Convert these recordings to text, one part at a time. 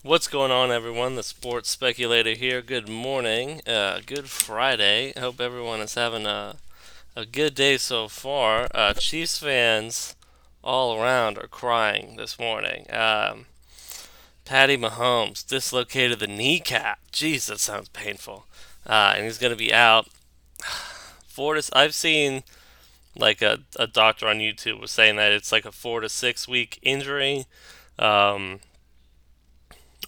What's going on, everyone? The sports speculator here. Good morning. Good Friday. Hope everyone is having a good day so far. Chiefs fans all around are crying this morning. Patty Mahomes dislocated the kneecap. Jeez, that sounds painful. And he's going to be out. I've seen like a doctor on YouTube was saying that it's like a 4 to 6 week injury. Um,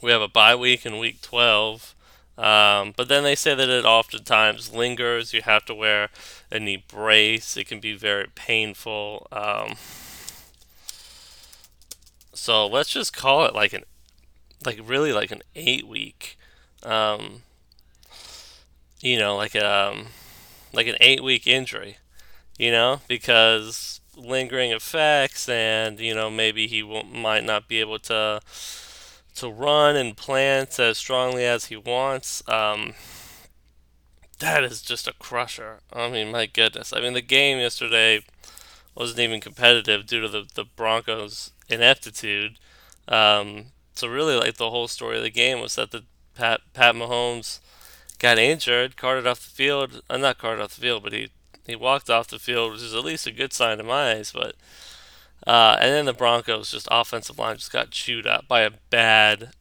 We have a bye week in week 12. But then they say that it oftentimes lingers. You have to wear a knee brace. It can be very painful. So let's just call it really like an 8 week, um, you know, like an 8 week injury, because lingering effects and, maybe he might not be able to run and plant as strongly as he wants. That is just a crusher. I mean, my goodness. I mean, the game yesterday wasn't even competitive due to the Broncos' ineptitude. So really, like the whole story of the game was that the Pat Mahomes got injured, carted off the field. Not carted off the field, but he walked off the field, which is at least a good sign in my eyes. But and then the Broncos just offensive line just got chewed up by a bad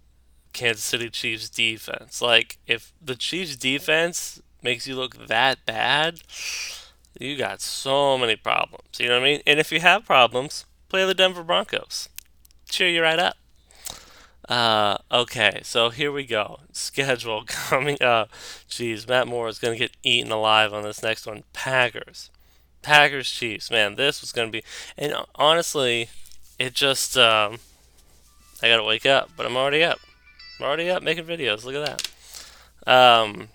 Kansas City Chiefs defense. Like, if the Chiefs defense makes you look that bad, you got so many problems. You know what I mean? And if you have problems, play the Denver Broncos. Cheer you right up. Okay, so here we go. Schedule coming up. Jeez, Matt Moore is going to get eaten alive on this next one. Packers Chiefs. Man, this was going to be. And honestly, it just. I got to wake up, but I'm already up. I'm already up making videos. Look at that.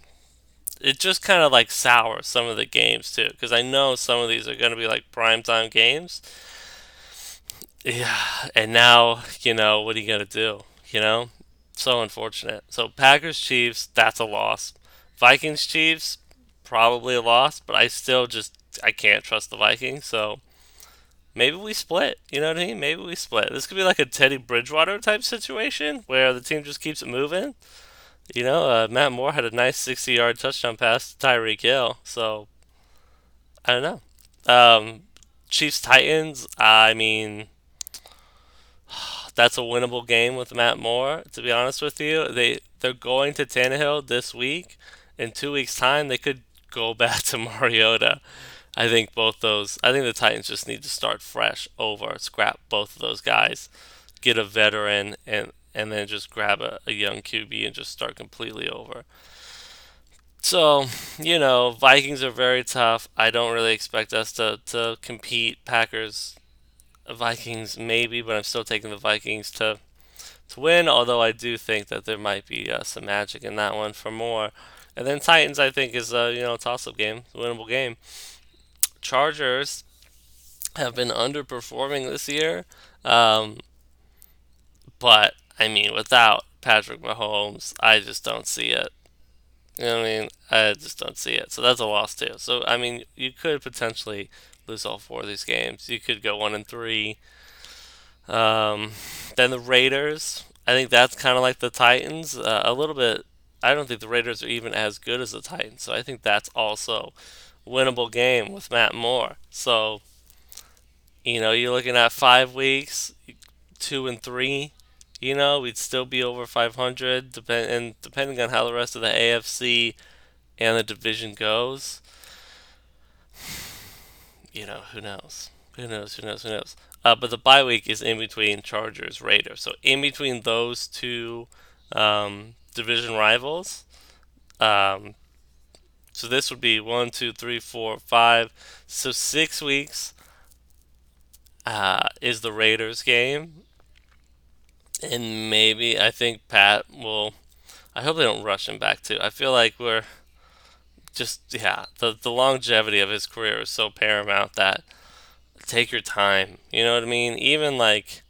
It just kind of like sours some of the games too, because I know some of these are going to be like primetime games. Yeah, and now what are you gonna do? You know, so unfortunate. So Packers Chiefs, that's a loss. Vikings Chiefs, probably a loss, but I can't trust the Vikings. So maybe we split. You know what I mean? Maybe we split. This could be like a Teddy Bridgewater type situation where the team just keeps it moving. Matt Moore had a nice 60-yard touchdown pass to Tyreek Hill. So I don't know. Chiefs Titans. I mean, that's a winnable game with Matt Moore. To be honest with you, they're going to Tannehill this week. In 2 weeks' time, they could go back to Mariota. I think both those. I think the Titans just need to start fresh over, scrap both of those guys, get a veteran, and then just grab a young QB and just start completely over. So, Vikings are very tough. I don't really expect us to compete. Packers, Vikings, maybe, but I'm still taking the Vikings to win, although I do think that there might be some magic in that one for more. And then Titans, I think, is a toss up game, winnable game. Chargers have been underperforming this year, um, but I mean, without Patrick Mahomes, I just don't see it. You know what I mean? I just don't see it. So that's a loss too. So I mean, you could potentially lose all four of these games. You could go 1-3. Um, then the Raiders. I think that's kind of like the Titans. A little bit. I don't think the Raiders are even as good as the Titans. So I think that's also winnable game with Matt Moore. So you're looking at 5 weeks, 2-3. We'd still be over 500, and depending on how the rest of the AFC and the division goes, who knows? Who knows? Who knows? Who knows? But the bye week is in between Chargers, Raiders. So in between those two division rivals. Um, so this would be 1, 2, 3, 4, 5. So 6 weeks is the Raiders game, and maybe I think Pat will. I hope they don't rush him back too. I feel like we're just the longevity of his career is so paramount that take your time. You know what I mean? Even like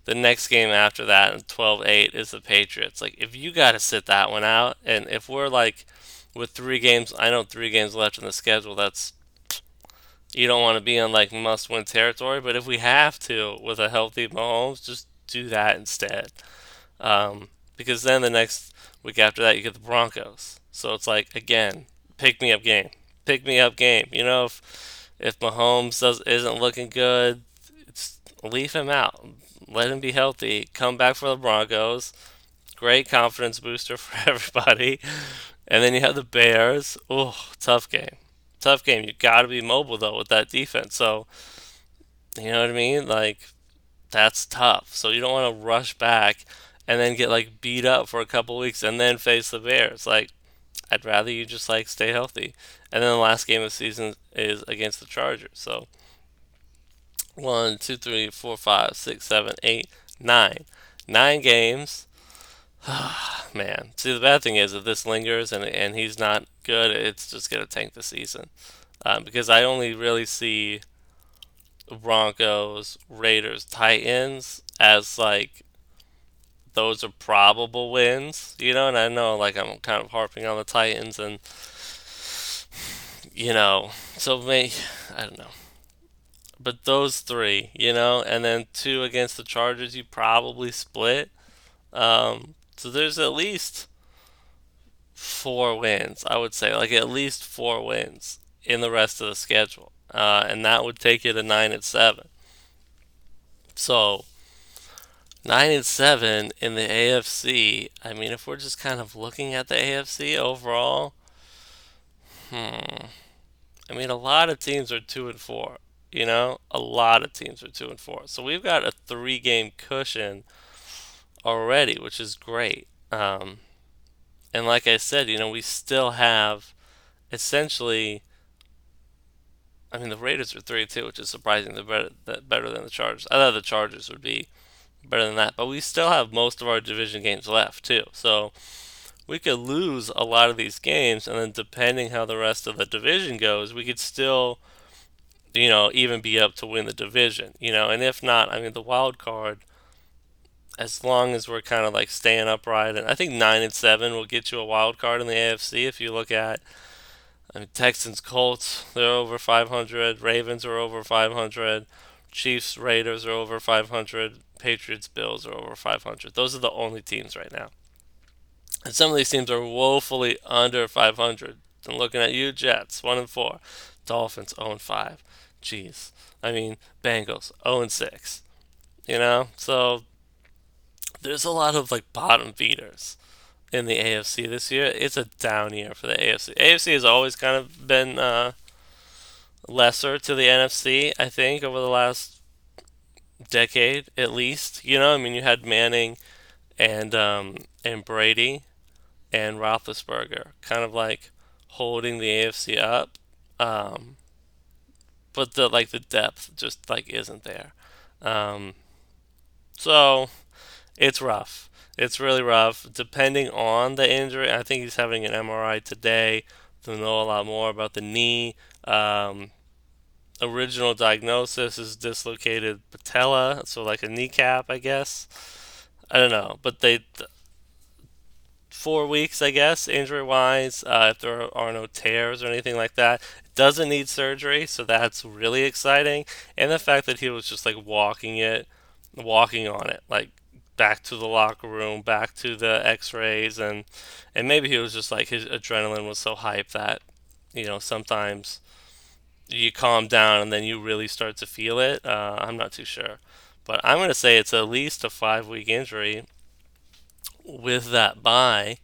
the next game after that, and 12-8 is the Patriots. Like, if you got to sit that one out, and if we're like with 3 games, I know 3 games left in the schedule, that's you don't want to be in like must win territory, but if we have to with a healthy Mahomes, just do that instead. Um, because then the next week after that you get the Broncos. So it's like again, pick me up game, pick me up game. If Mahomes isn't looking good, it's leave him out, let him be healthy, come back for the Broncos. Great confidence booster for everybody. And then you have the Bears. Oh, tough game. Tough game. You got to be mobile though with that defense. So you know what I mean? Like that's tough. So you don't want to rush back and then get like beat up for a couple weeks and then face the Bears. Like I'd rather you just like stay healthy. And then the last game of the season is against the Chargers. So one, two, three, four, five, six, seven, eight, nine. 9 games. Man. See, the bad thing is if this lingers and he's not good, it's just going to tank the season. Because I only really see Broncos, Raiders, Titans as like those are probable wins, and I know like I'm kind of harping on the Titans and so maybe I don't know, but those three, and then two against the Chargers, you probably split. So there's at least 4 wins, I would say, like at least 4 wins in the rest of the schedule, and that would take you to 9-7. So 9-7 in the AFC. I mean, if we're just kind of looking at the AFC overall, I mean, a lot of teams are 2-4. A lot of teams are 2-4. So we've got a 3-game cushion already, which is great. And like I said, we still have essentially. I mean, the Raiders are 3-2, which is surprising. They're better than the Chargers. I thought the Chargers would be better than that, but we still have most of our division games left too. So we could lose a lot of these games, and then depending how the rest of the division goes, we could still, even be up to win the division. And if not, I mean, the wild card, as long as we're kind of like staying upright, and I think 9-7 will get you a wild card in the AFC. If you look at, I mean, Texans, Colts, they're over 500. Ravens are over 500. Chiefs, Raiders are over 500. Patriots, Bills are over 500. Those are the only teams right now. And some of these teams are woefully under 500. I'm looking at you, Jets, 1-4. Dolphins, 0-5. Jeez. I mean, Bengals, 0-6. So there's a lot of like bottom feeders in the AFC this year. It's a down year for the AFC. AFC has always kind of been lesser to the NFC, I think, over the last decade at least. I mean, you had Manning and Brady and Roethlisberger, kind of like holding the AFC up. Um, but the depth just like isn't there. Um, so it's rough. It's really rough. Depending on the injury, I think he's having an MRI today to know a lot more about the knee. Original diagnosis is dislocated patella, so like a kneecap, I guess. I don't know, but 4 weeks, I guess, injury wise, if there are no tears or anything like that. Doesn't need surgery, so that's really exciting. And the fact that he was just like walking on it, like back to the locker room, back to the x-rays, and maybe he was just like his adrenaline was so hyped that, sometimes you calm down and then you really start to feel it. I'm not too sure. But I'm going to say it's at least a 5-week injury with that bye.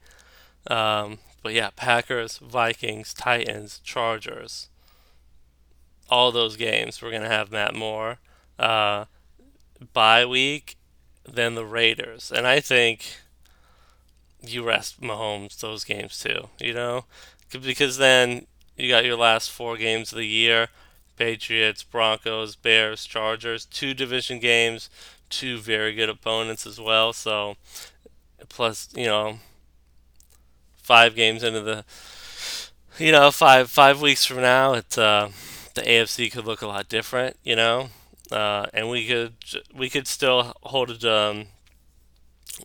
But yeah, Packers, Vikings, Titans, Chargers, all those games we're gonna have Matt Moore. Uh, Bye week, then the Raiders, and I think you rest Mahomes those games too. Because then you got your last 4 games of the year: Patriots, Broncos, Bears, Chargers, 2 division games, 2 very good opponents as well. So plus 5 games into the 5 weeks from now, the AFC could look a lot different, and we could still hold it.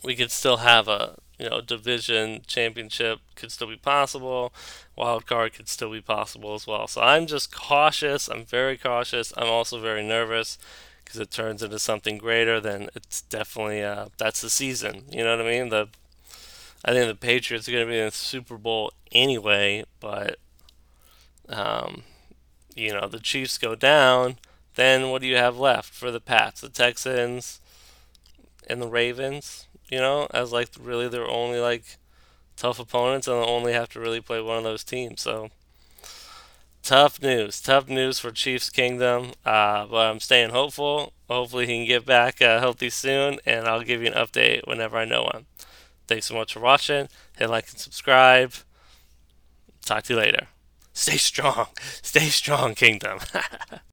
We could still have a division championship could still be possible. Wild card could still be possible as well. So I'm just cautious. I'm very cautious. I'm also very nervous because it turns into something greater. Then it's definitely that's the season. You know what I mean? I think the Patriots are going to be in the Super Bowl anyway, but um, the Chiefs go down, then what do you have left for the Pats? The Texans and the Ravens, as like really their only like tough opponents, and they'll only have to really play one of those teams. So tough news for Chiefs Kingdom. But I'm staying hopeful. Hopefully he can get back healthy soon, and I'll give you an update whenever I know one. Thanks so much for watching. Hit like and subscribe. Talk to you later. Stay strong. Stay strong, Kingdom.